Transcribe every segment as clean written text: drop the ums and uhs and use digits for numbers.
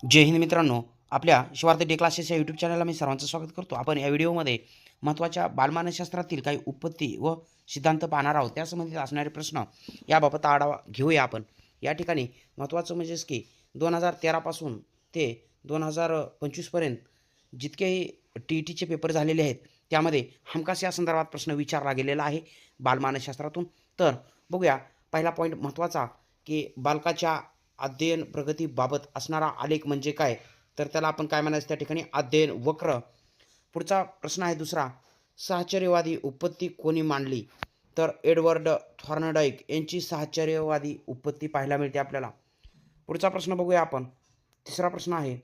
जय हिंद मित्रांनो, आपल्या Shivarth day classes या यूट्यूब चॅनलला मी सर्वांचं स्वागत करतो. आपण या व्हिडिओमध्ये महत्त्वाच्या बालमानसशास्त्रातील काही उत्पत्ती व सिद्धांत पाहणार आहोत. त्या संबंधित असणारे प्रश्न याबाबत आढावा घेऊया आपण. या ठिकाणी महत्त्वाचं म्हणजेच की 2013 पासून ते 2025 पर्यंत जितकेही TETचे पेपर झालेले आहेत, त्यामध्ये हमखास या संदर्भात प्रश्न विचारला गेलेला आहे बालमानसशास्त्रातून. तर बघूया पहिला पॉईंट महत्त्वाचा, की बालकाच्या अध्ययन प्रगतीबाबत असणारा आलेख म्हणजे काय? तर त्याला आपण काय म्हणायचं त्या ठिकाणी अध्ययन वक्र. पुढचा प्रश्न आहे दुसरा, साहचर्यवादी उत्पत्ती कोणी मांडली? तर एडवर्ड थॉर्नडाईक यांची साहचर्यवादी उत्पत्ती पाहायला मिळते आपल्याला. पुढचा प्रश्न बघूया आपण. तिसरा प्रश्न आहे,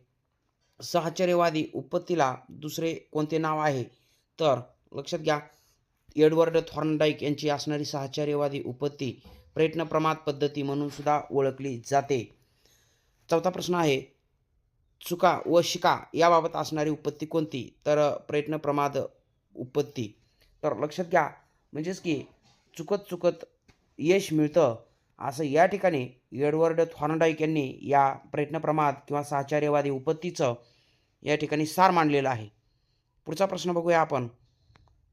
साहचर्यवादी उत्पत्तीला दुसरे कोणते नाव आहे? तर लक्षात घ्या, एडवर्ड थॉर्नडाईक यांची असणारी साहचर्यवादी उत्पत्ती प्रयत्न प्रमाद पद्धती म्हणून सुद्धा ओळखली जाते. चौथा प्रश्न आहे, चुका व शिका याबाबत असणारी उत्पत्ती कोणती? तर प्रयत्न प्रमाद उत्पत्ती. तर लक्षात घ्या, म्हणजेच की चुकत चुकत यश मिळतं, असं या ठिकाणी एडवर्ड थॉर्नडाईक यांनी या प्रयत्न प्रमाद किंवा साहचर्यवादी उत्पत्तीचं या ठिकाणी सार मांडलेलं आहे. पुढचा प्रश्न बघूया आपण.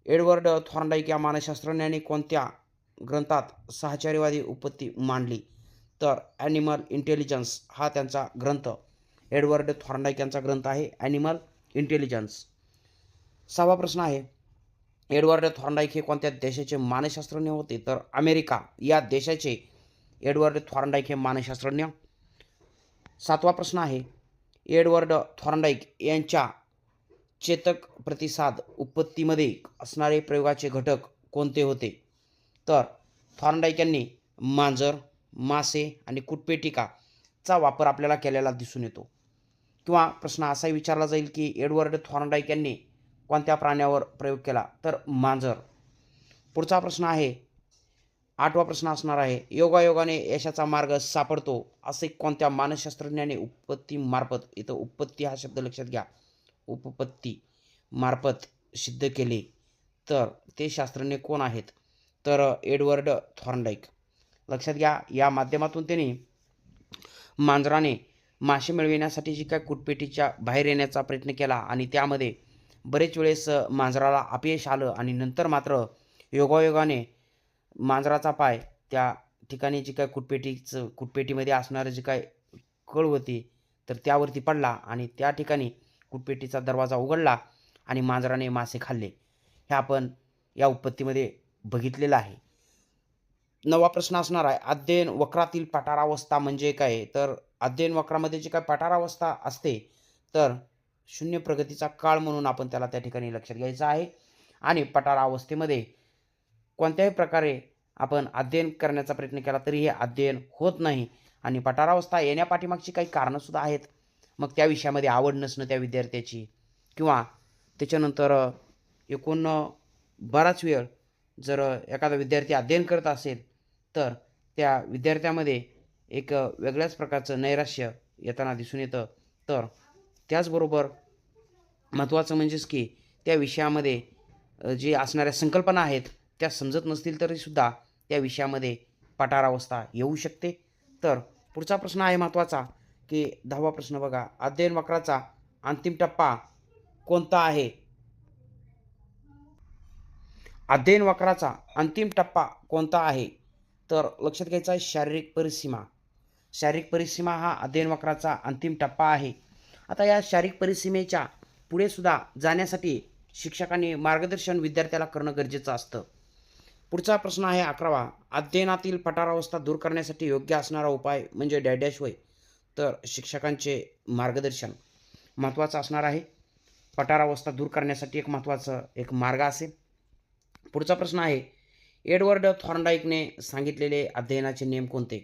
एडवर्ड थॉर्नडाईक या मानसशास्त्रज्ञाने कोणत्या ग्रंथात साहचर्यवादी उत्पत्ती मांडली? तर ॲनिमल इंटेलिजन्स हा त्यांचा ग्रंथ. एडवर्ड थॉर्नडाईक यांचा ग्रंथ आहे ॲनिमल इंटेलिजन्स. सहावा प्रश्न आहे, एडवर्ड थॉर्नडाईक हे कोणत्या देशाचे मानसशास्त्रज्ञ होते? तर अमेरिका या देशाचे एडवर्ड थॉर्नडाईक हे मानसशास्त्रज्ञ. सातवा प्रश्न आहे, एडवर्ड थॉर्नडाईक यांच्या चेतक प्रतिसाद उत्पत्तीमध्ये असणारे प्रयोगाचे घटक कोणते होते? तर थॉर्नडाईक यांनी मांजर, मासे आणि कुटपेटिकाचा वापर आपल्याला केलेला दिसून येतो. किंवा प्रश्न असाही विचारला जाईल, की एडवर्ड थॉर्नडाईक यांनी कोणत्या प्राण्यावर प्रयोग केला? तर मांजर. पुढचा प्रश्न आहे, आठवा प्रश्न असणार आहे, योगायोगाने यशाचा मार्ग सापडतो असे कोणत्या मानसशास्त्रज्ञाने उत्पत्तीमार्फत, इथं उत्पत्ती हा शब्द लक्षात घ्या, उपपत्ती मार्फत सिद्ध केले? तर ते शास्त्रज्ञ कोण आहेत? तर एडवर्ड थॉर्नडाईक. लक्षात घ्या, या माध्यमातून त्यांनी मांजराने मासे मिळविण्यासाठी जी काय कुटपेटीच्या बाहेर येण्याचा प्रयत्न केला आणि त्यामध्ये बरेच वेळेस मांजराला अपयश आलं आणि नंतर मात्र योगायोगाने मांजराचा पाय त्या ठिकाणी जी काय कुटपेटीमध्ये असणारं जे काय कळ होती, तर त्यावरती पडला आणि त्या ठिकाणी कुटपेटीचा दरवाजा उघडला आणि मांजराने मासे खाल्ले. हे आपण या उत्पत्तीमध्ये बघितलेलं आहे. नवा प्रश्न असणार आहे, अध्ययन वक्रातील पठारावस्था म्हणजे काय? तर अध्ययन वक्रामध्ये जी काय पठारावस्था असते, तर शून्य प्रगतीचा काळ म्हणून आपण त्याला त्या ठिकाणी लक्षात घ्यायचं आहे. आणि पठारावस्थेमध्ये कोणत्याही प्रकारे आपण अध्ययन करण्याचा प्रयत्न केला तरी हे अध्ययन होत नाही आणि पठारावस्था येण्यापाठीमागची काही कारणंसुद्धा आहेत. मग त्या विषयामध्ये आवड नसणं त्या विद्यार्थ्याची, किंवा त्याच्यानंतर एकूण बराच वेळ जर एखादा विद्यार्थी अध्ययन करत असेल, तर त्या विद्यार्थ्यामध्ये एक वेगळ्याच प्रकारचं नैराश्य येताना दिसून येतं. तर त्याचबरोबर महत्त्वाचं म्हणजेच की त्या विषयामध्ये जे असणाऱ्या संकल्पना आहेत त्या समजत नसतील तरीसुद्धा त्या विषयामध्ये पठारावस्था येऊ शकते. तर पुढचा प्रश्न आहे महत्त्वाचा, की 10वा प्रश्न बघा, अध्ययन वक्राचा अंतिम टप्पा कोणता आहे? अध्ययन वक्राचा अंतिम टप्पा कोणता आहे? तर लक्षात घ्यायचा आहे, शारीरिक परिसीमा. शारीरिक परिसीमा हा अध्ययन वक्राचा अंतिम टप्पा आहे. आता या शारीरिक परिसीमेच्या पुढे सुद्धा जाण्यासाठी शिक्षकांनी मार्गदर्शन विद्यार्थ्याला करणं गरजेचं असतं. पुढचा प्रश्न आहे 11वा, अध्ययनातील पठारावस्था दूर करण्यासाठी योग्य असणारा उपाय म्हणजे डॅश होय. तर शिक्षकांचे मार्गदर्शन महत्त्वाचं असणार आहे. पठारावस्था दूर करण्यासाठी एक महत्त्वाचं एक मार्ग असेल. पुढचा प्रश्न आहे, एडवर्ड थॉर्नडाईकने सांगितलेले अध्ययनाचे नियम कोणते?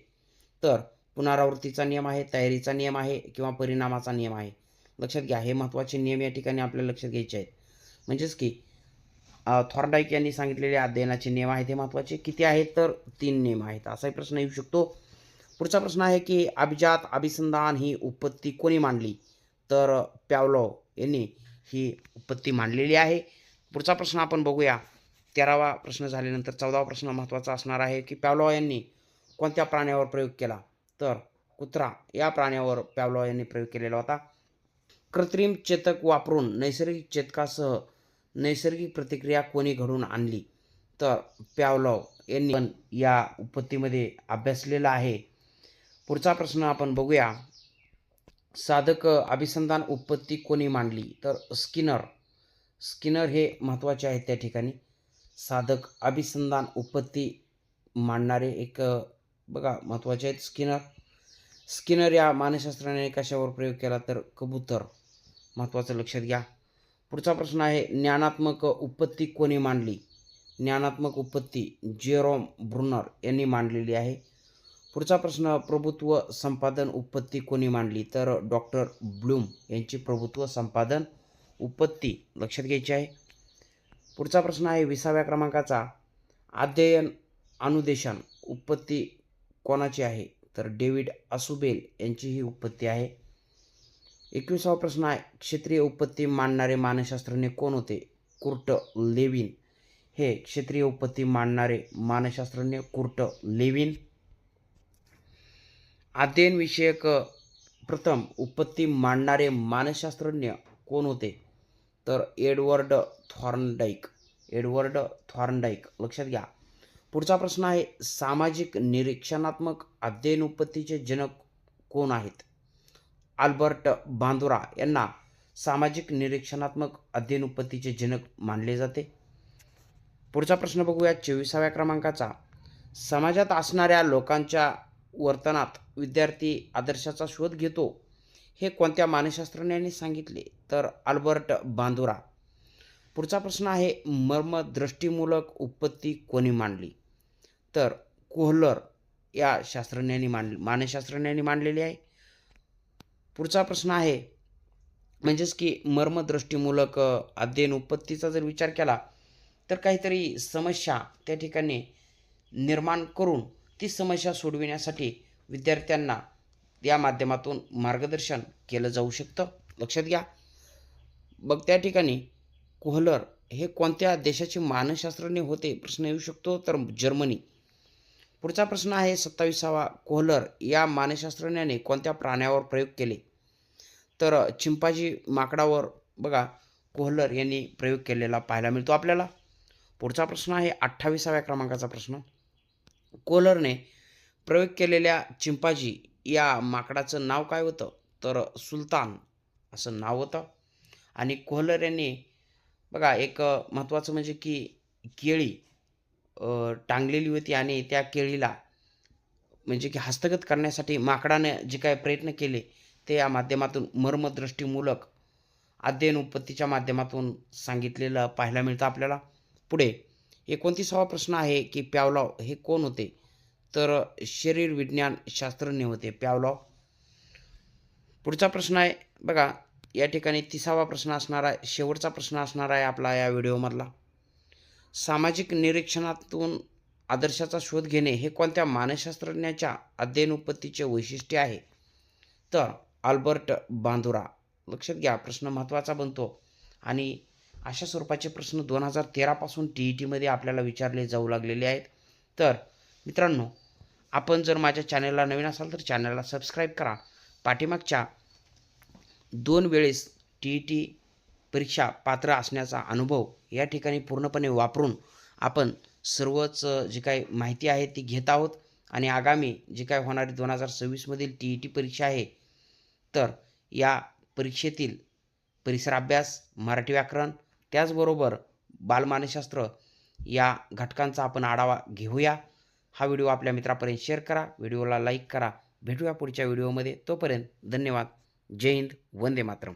तर पुनरावृत्तीचा नियम आहे, तयारीचा नियम आहे किंवा परिणामाचा नियम आहे. लक्षात घ्या, हे महत्त्वाचे नियम या ठिकाणी आपल्याला लक्षात घ्यायचे आहेत. म्हणजेच की थॉर्नडाईक यांनी सांगितलेले अध्ययनाचे नियम आहेत हे महत्त्वाचे. किती आहेत? तर 3 नियम आहेत. असाही प्रश्न येऊ शकतो. पुढचा प्रश्न आहे, की अभिजात अभिसंधान ही उत्पत्ती कोणी मांडली? तर पॅव्लोव यांनी ही उत्पत्ती मांडलेली आहे. पुढचा प्रश्न आपण बघूया. 13वा प्रश्न झाल्यानंतर 14वा प्रश्न महत्त्वाचा असणार आहे, की पॅव्लोव यांनी कोणत्या प्राण्यावर प्रयोग केला? तर कुत्रा या प्राण्यावर पॅव्लॉव यांनी प्रयोग केलेला होता. कृत्रिम चेतक वापरून नैसर्गिक चेतकासह नैसर्गिक प्रतिक्रिया कोणी घडवून आणली? तर पॅव्लॉव यांनी पण या उत्पत्तीमध्ये अभ्यासलेला आहे. पुढचा प्रश्न आपण बघूया. साधक अभिसंधान उत्पत्ती कोणी मांडली? तर स्किनर. स्किनर हे महत्त्वाचे आहेत त्या ठिकाणी. साधक अभिसंधान उत्पत्ती मांडणारे एक बघा महत्त्वाचे आहेत स्किनर. स्किनर या मानसशास्त्राने कशावर प्रयोग केला? तर कबूतर. महत्त्वाचं लक्षात घ्या. पुढचा प्रश्न आहे ज्ञानात्मक उत्पत्ती कोणी मांडली? ज्ञानात्मक उत्पत्ती जेरोम ब्रुनर यांनी मांडलेली आहे. पुढचा प्रश्न प्रभुत्व संपादन उत्पत्ती कोणी मांडली? तर डॉक्टर ब्लूम यांची प्रभुत्व संपादन उत्पत्ती लक्षात घ्यायची आहे. पुढचा प्रश्न आहे 20व्या क्रमांकाचा अध्ययन अनुदेशन उत्पत्ती कोणाची आहे? तर डेव्हिड असुबेल यांची ही उत्पत्ती आहे. 21वा प्रश्न आहे क्षेत्रीय उत्पत्ती मांडणारे मानसशास्त्रज्ञ कोण होते? कुर्ट लेविन हे क्षेत्रीय उत्पत्ती मांडणारे मानसशास्त्रज्ञ कुर्ट लेविन. अध्ययन विषयक प्रथम उत्पत्ती मांडणारे मानसशास्त्रज्ञ कोण होते? तर एडवर्ड थॉर्नडाईक. एडवर्ड थॉर्नडाईक लक्षात घ्या. पुढचा प्रश्न आहे सामाजिक निरीक्षणात्मक अध्ययन उत्पत्तीचे जनक कोण आहेत? अल्बर्ट बांदुरा यांना सामाजिक निरीक्षणात्मक अध्ययन उत्पत्तीचे जनक मानले जाते. पुढचा प्रश्न बघूया 24व्या क्रमांकाचा समाजात असणाऱ्या लोकांच्या वर्तनात विद्यार्थी आदर्शाचा शोध घेतो हे कोणत्या मानसशास्त्रज्ञांनी सांगितले? तर अल्बर्ट बांदुरा. पुढचा प्रश्न आहे मर्मदृष्टीमूलक उत्पत्ती कोणी मांडली? तर कोहलर या मानसशास्त्रज्ञांनी मांडलेली आहे. पुढचा प्रश्न आहे म्हणजेच की मर्मदृष्टीमूलक अध्ययन उत्पत्तीचा जर विचार केला तर काहीतरी समस्या त्या ठिकाणी निर्माण करून ती समस्या सोडविण्यासाठी विद्यार्थ्यांना या माध्यमातून मार्गदर्शन केलं जाऊ शकतं. लक्षात घ्या. मग त्या ठिकाणी कोहलर हे कोणत्या देशाचे मानसशास्त्रज्ञ होते? प्रश्न येऊ शकतो. तर जर्मनी. पुढचा प्रश्न आहे 27वा कोहलर या मानसशास्त्रज्ञाने कोणत्या प्राण्यावर प्रयोग केले? तर चिंपांझी माकडावर बघा कोहलर यांनी प्रयोग केलेला पाहायला मिळतो आपल्याला. पुढचा प्रश्न आहे 28व्या क्रमांकाचा प्रश्न. कोहलरने प्रयोग केलेल्या चिंपांझी या माकडाचं नाव काय होतं? तर सुलतान असं नाव होतं. आणि कोहलर यांनी बघा एक महत्त्वाचं म्हणजे की केळी टांगलेली होती आणि त्या केळीला म्हणजे की हस्तगत करण्यासाठी माकडाने जे काही प्रयत्न केले ते या माध्यमातून मर्मदृष्टीमूलक अध्ययन उत्पत्तीच्या माध्यमातून सांगितलेलं पाहायला मिळतं आपल्याला. पुढे 29वा प्रश्न आहे की पॅव्लॉव हे कोण होते? तर शरीर विज्ञान शास्त्रज्ञ होते पॅव्लॉव. पुढचा प्रश्न आहे बघा या ठिकाणी 30वा प्रश्न असणार आहे, शेवटचा प्रश्न असणार आहे आपला या व्हिडिओमधला. सामाजिक निरीक्षणातून आदर्शाचा शोध घेणे हे कोणत्या मानसशास्त्रज्ञाच्या अध्ययन उत्पत्तीचे वैशिष्ट्य आहे? तर अल्बर्ट बांदुरा. लक्षात घ्या प्रश्न महत्त्वाचा बनतो आणि अशा स्वरूपाचे प्रश्न 2013 पासून TETमध्ये आपल्याला विचारले जाऊ लागलेले आहेत. तर मित्रांनो आपण जर माझ्या चॅनलला नवीन असाल तर चॅनलला सबस्क्राईब करा. पाठीमागच्या 2 वेळेस TET परीक्षा पात्र असण्याचा अनुभव या ठिकाणी पूर्णपणे वापरून आपण सर्वच जी काही माहिती आहे ती घेत आहोत आणि आगामी जी काय होणारी 2026मधील TET परीक्षा आहे तर या परीक्षेतील परिसर अभ्यास, मराठी व्याकरण त्याचबरोबर बालमानसशास्त्र या घटकांचा आपण आढावा घेऊया. हा व्हिडिओ आपल्या मित्रापर्यंत शेअर करा, व्हिडिओला लाईक करा. भेटूया पुढच्या व्हिडिओमध्ये. तोपर्यंत धन्यवाद. जय हिंद, वंदे मातरम.